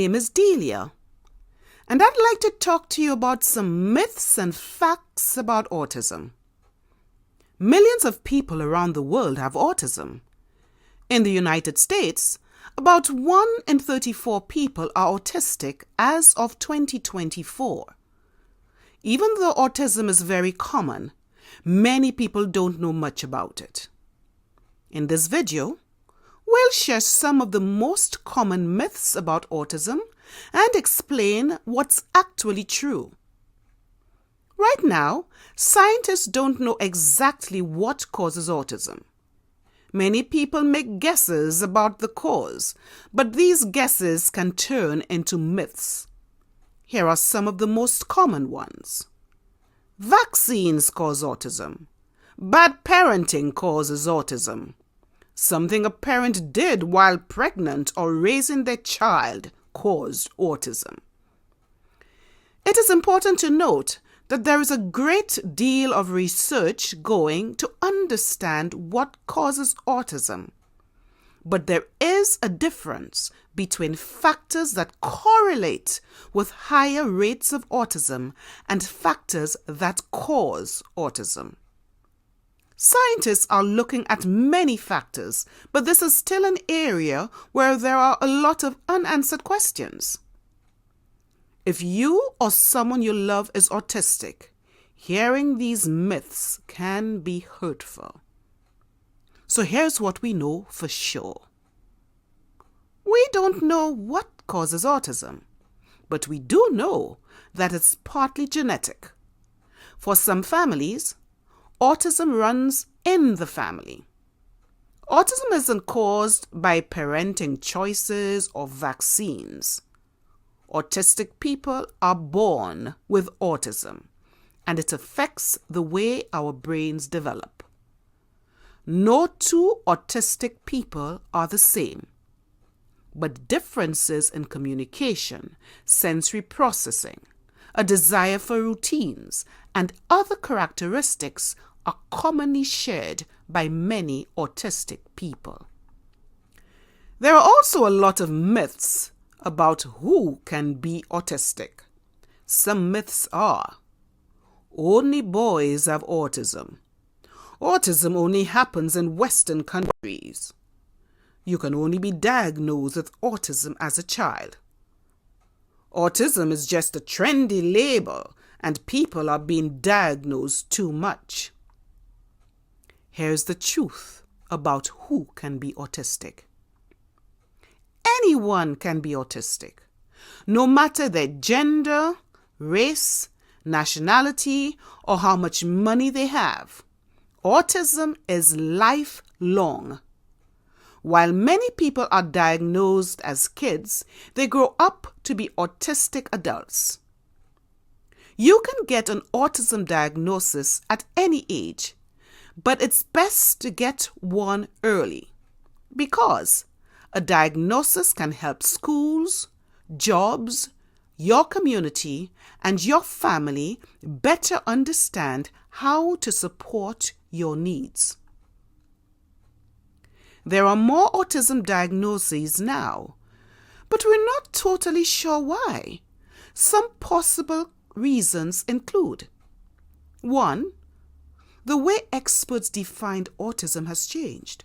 name is Delia, and I'd like to talk to you about some myths and facts about autism. Millions of people around the world have autism. In the United States, about 1 in 34 people are autistic as of 2024. Even though autism is very common, many people don't know much about it. In this video, we'll share some of the most common myths about autism and explain what's actually true. Right now, scientists don't know exactly what causes autism. Many people make guesses about the cause, but these guesses can turn into myths. Here are some of the most common ones. Vaccines cause autism. Bad parenting causes autism. Something a parent did while pregnant or raising their child caused autism. It is important to note that there is a great deal of research going to understand what causes autism. But there is a difference between factors that correlate with higher rates of autism and factors that cause autism. Scientists are looking at many factors, but this is still an area where there are a lot of unanswered questions. If you or someone you love is autistic, hearing these myths can be hurtful. So here's what we know for sure. We don't know what causes autism, but we do know that it's partly genetic. For some families, autism runs in the family. Autism isn't caused by parenting choices or vaccines. Autistic people are born with autism, and it affects the way our brains develop. No two autistic people are the same, but differences in communication, sensory processing, a desire for routines, and other characteristics are commonly shared by many autistic people. There are also a lot of myths about who can be autistic. Some myths are: only boys have autism. Autism only happens in Western countries. You can only be diagnosed with autism as a child. Autism is just a trendy label and people are being diagnosed too much. Here's the truth about who can be autistic. Anyone can be autistic, no matter their gender, race, nationality, or how much money they have. Autism is lifelong. While many people are diagnosed as kids, they grow up to be autistic adults. You can get an autism diagnosis at any age, but it's best to get one early because a diagnosis can help schools, jobs, your community, and your family better understand how to support your needs. There are more autism diagnoses now, but we're not totally sure why. Some possible reasons include: 1. The way experts defined autism has changed.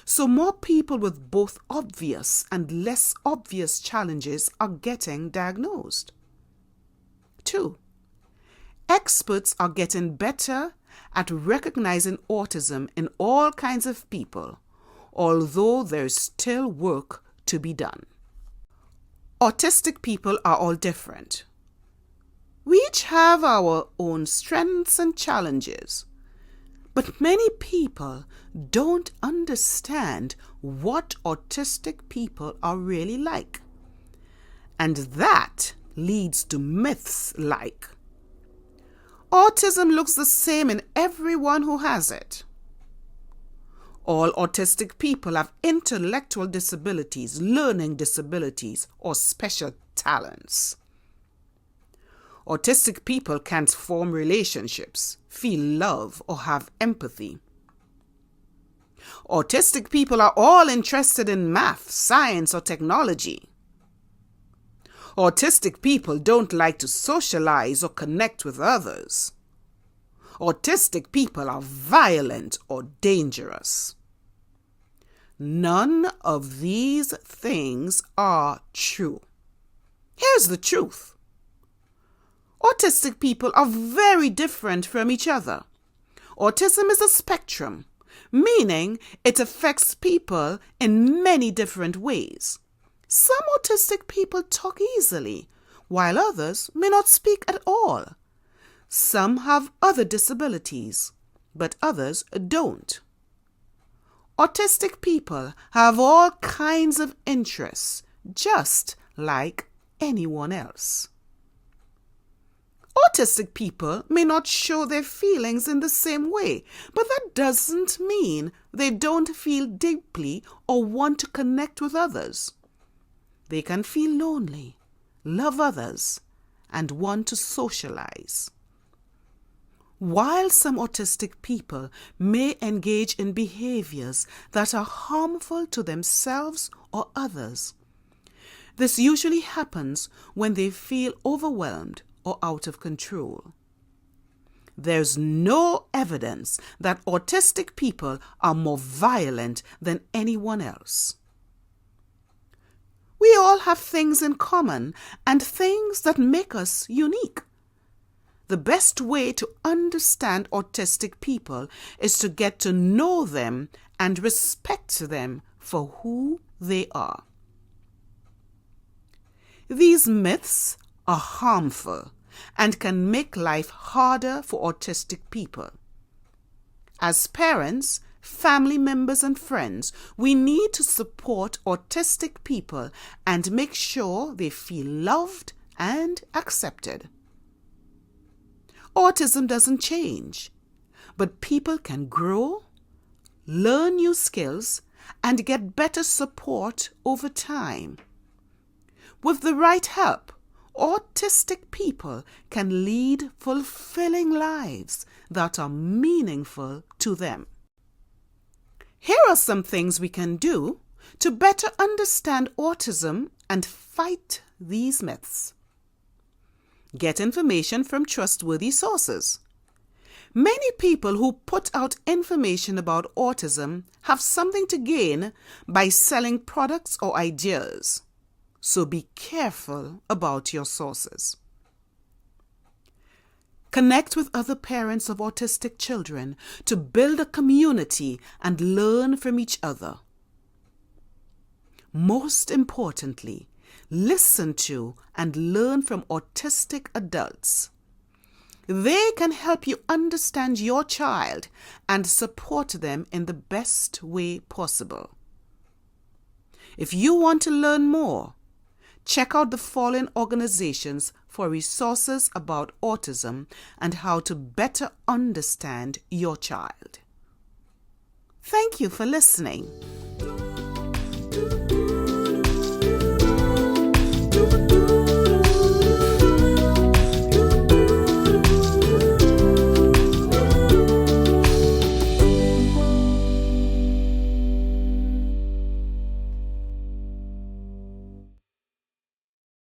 So more people with both obvious and less obvious challenges are getting diagnosed. 2. Experts are getting better at recognizing autism in all kinds of people, although there's still work to be done. Autistic people are all different. We each have our own strengths and challenges. But many people don't understand what autistic people are really like. And that leads to myths like: autism looks the same in everyone who has it. All autistic people have intellectual disabilities, learning disabilities, or special talents. Autistic people can't form relationships, feel love, or have empathy. Autistic people are all interested in math, science, or technology. Autistic people don't like to socialize or connect with others. Autistic people are violent or dangerous. None of these things are true. Here's the truth. Autistic people are very different from each other. Autism is a spectrum, meaning it affects people in many different ways. Some autistic people talk easily, while others may not speak at all. Some have other disabilities, but others don't. Autistic people have all kinds of interests, just like anyone else. Autistic people may not show their feelings in the same way, but that doesn't mean they don't feel deeply or want to connect with others. They can feel lonely, love others, and want to socialize. While some autistic people may engage in behaviors that are harmful to themselves or others, this usually happens when they feel overwhelmed or out of control. There's no evidence that autistic people are more violent than anyone else. We all have things in common and things that make us unique. The best way to understand autistic people is to get to know them and respect them for who they are. These myths are harmful and can make life harder for autistic people. As parents, family members, and friends, we need to support autistic people and make sure they feel loved and accepted. Autism doesn't change, but people can grow, learn new skills, and get better support over time. With the right help, autistic people can lead fulfilling lives that are meaningful to them. Here are some things we can do to better understand autism and fight these myths. Get information from trustworthy sources. Many people who put out information about autism have something to gain by selling products or ideas. So be careful about your sources. Connect with other parents of autistic children to build a community and learn from each other. Most importantly, listen to and learn from autistic adults. They can help you understand your child and support them in the best way possible. If you want to learn more, check out the following organizations for resources about autism and how to better understand your child. Thank you for listening.